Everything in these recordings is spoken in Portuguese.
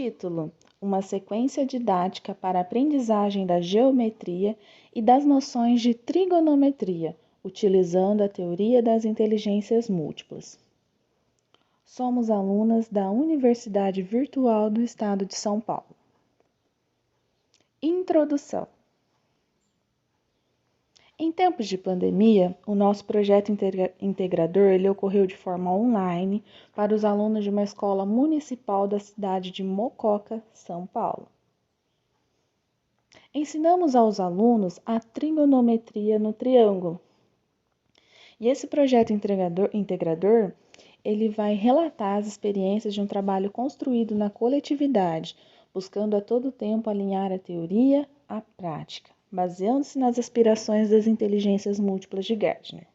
Título: Uma sequência didática para a aprendizagem da geometria e das noções de trigonometria, utilizando a teoria das inteligências múltiplas. Somos alunas da Universidade Virtual do Estado de São Paulo. Introdução. Em tempos de pandemia, o nosso projeto integrador ocorreu de forma online para os alunos de uma escola municipal da cidade de Mococa, São Paulo. Ensinamos aos alunos a trigonometria no triângulo. E esse projeto integrador, ele vai relatar as experiências de um trabalho construído na coletividade, buscando a todo tempo alinhar a teoria à prática, baseando-se nas aspirações das inteligências múltiplas de Gardner.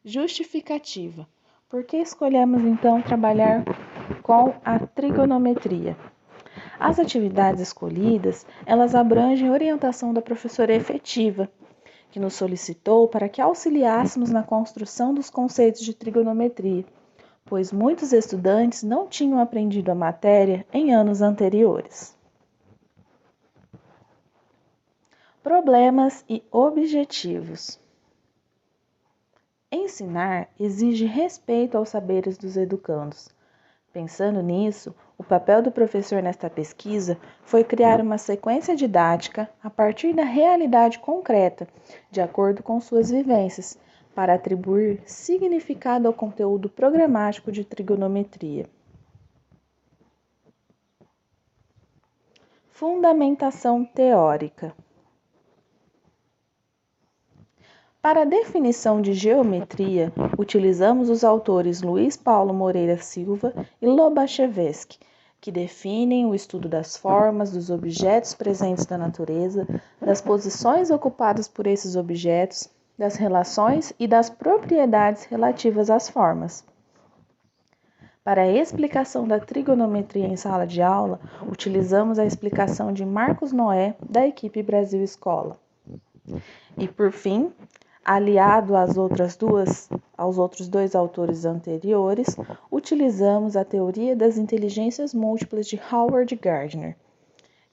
Justificativa. Por que escolhemos então trabalhar com a trigonometria? As atividades escolhidas, elas abrangem a orientação da professora efetiva, que nos solicitou para que auxiliássemos na construção dos conceitos de trigonometria, pois muitos estudantes não tinham aprendido a matéria em anos anteriores. Problemas e objetivos. Ensinar exige respeito aos saberes dos educandos. Pensando nisso, o papel do professor nesta pesquisa foi criar uma sequência didática a partir da realidade concreta, de acordo com suas vivências, para atribuir significado ao conteúdo programático de trigonometria. Fundamentação teórica. Para a definição de geometria, utilizamos os autores Luiz Paulo Moreira Silva e Lobachevsky, que definem o estudo das formas, dos objetos presentes na natureza, das posições ocupadas por esses objetos, das relações e das propriedades relativas às formas. Para a explicação da trigonometria em sala de aula, utilizamos a explicação de Marcos Noé, da equipe Brasil Escola. E, por fim, aliado aos outros dois autores anteriores, utilizamos a teoria das inteligências múltiplas de Howard Gardner,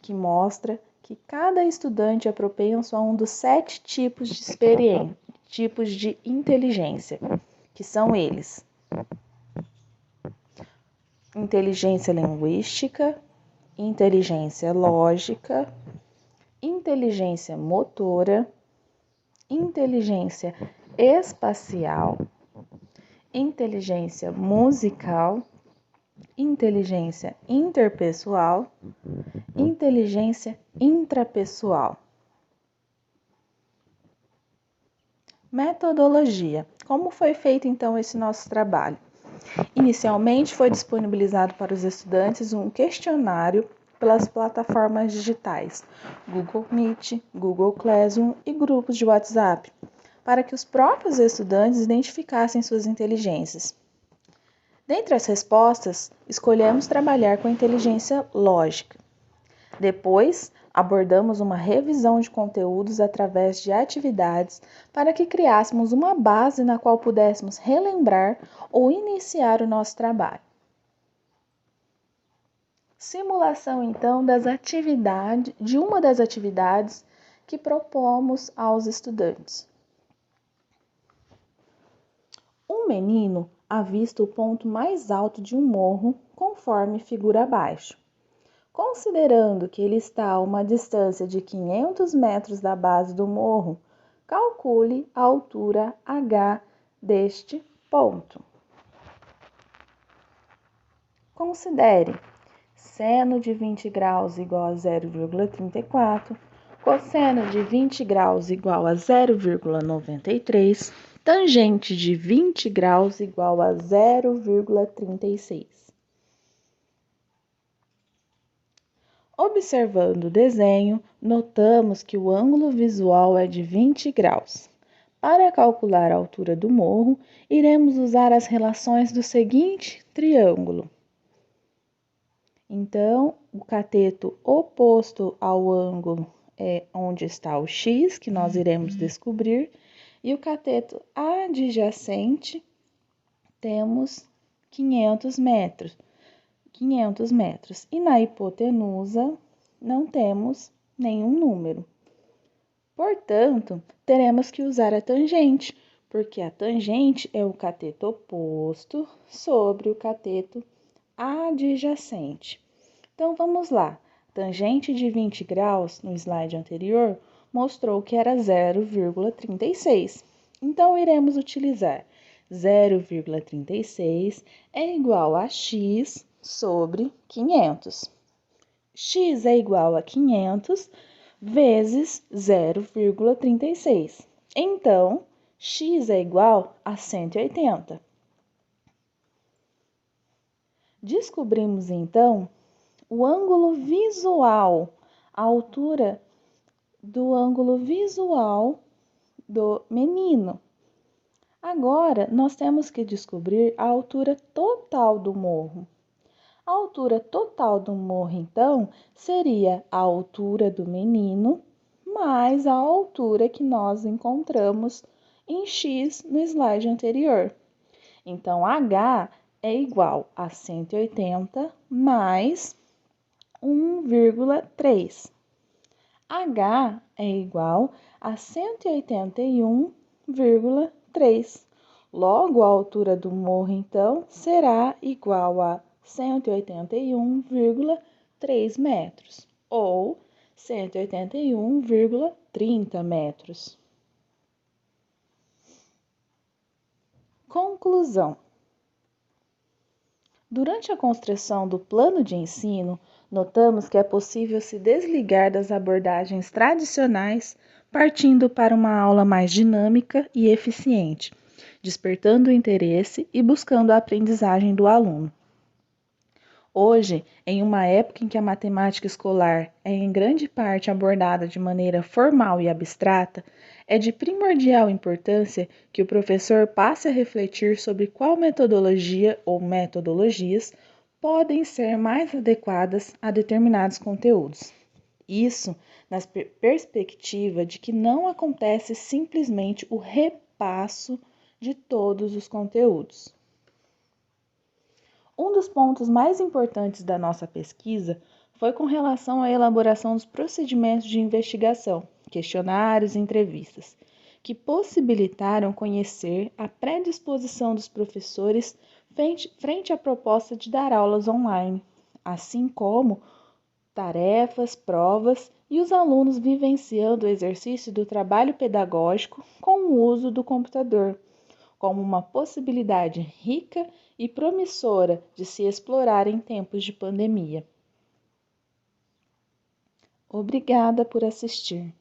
que mostra que cada estudante é propenso a um dos 7 tipos de inteligência, que são eles: inteligência linguística, inteligência lógica, inteligência motora, inteligência espacial, inteligência musical, inteligência interpessoal, inteligência intrapessoal. Metodologia. Como foi feito então esse nosso trabalho? Inicialmente foi disponibilizado para os estudantes um questionário pelas plataformas digitais Google Meet, Google Classroom e grupos de WhatsApp, para que os próprios estudantes identificassem suas inteligências. Dentre as respostas, escolhemos trabalhar com a inteligência lógica. Depois, abordamos uma revisão de conteúdos através de atividades para que criássemos uma base na qual pudéssemos relembrar ou iniciar o nosso trabalho. Simulação, então, de uma das atividades que propomos aos estudantes. Um menino avista o ponto mais alto de um morro, conforme figura abaixo. Considerando que ele está a uma distância de 500 metros da base do morro, calcule a altura h deste ponto. Considere seno de 20 graus igual a 0,34, cosseno de 20 graus igual a 0,93, tangente de 20 graus igual a 0,36. Observando o desenho, notamos que o ângulo visual é de 20 graus. Para calcular a altura do morro, iremos usar as relações do seguinte triângulo. Então, o cateto oposto ao ângulo é onde está o x, que nós iremos descobrir, e o cateto adjacente temos 500 metros. 500 metros. E na hipotenusa não temos nenhum número. Portanto, teremos que usar a tangente, porque a tangente é o cateto oposto sobre o cateto adjacente. Então, vamos lá. Tangente de 20 graus, no slide anterior, mostrou que era 0,36. Então, iremos utilizar 0,36 é igual a x sobre 500. X é igual a 500 vezes 0,36. Então, x é igual a 180. Descobrimos, então, o ângulo visual, a altura do ângulo visual do menino. Agora, nós temos que descobrir a altura total do morro. A altura total do morro, então, seria a altura do menino mais a altura que nós encontramos em x no slide anterior. Então, h é igual a 180 mais 1,3. h é igual a 181,3. Logo, a altura do morro, então, será igual a 181,3 metros, ou 181,30 metros. Conclusão. Durante a construção do plano de ensino, notamos que é possível se desligar das abordagens tradicionais, partindo para uma aula mais dinâmica e eficiente, despertando o interesse e buscando a aprendizagem do aluno. Hoje, em uma época em que a matemática escolar é em grande parte abordada de maneira formal e abstrata, é de primordial importância que o professor passe a refletir sobre qual metodologia ou metodologias podem ser mais adequadas a determinados conteúdos. Isso na perspectiva de que não acontece simplesmente o repasso de todos os conteúdos. Um dos pontos mais importantes da nossa pesquisa foi com relação à elaboração dos procedimentos de investigação, questionários e entrevistas, que possibilitaram conhecer a predisposição dos professores frente à proposta de dar aulas online, assim como tarefas, provas e os alunos vivenciando o exercício do trabalho pedagógico com o uso do computador, como uma possibilidade rica e promissora de se explorar em tempos de pandemia. Obrigada por assistir.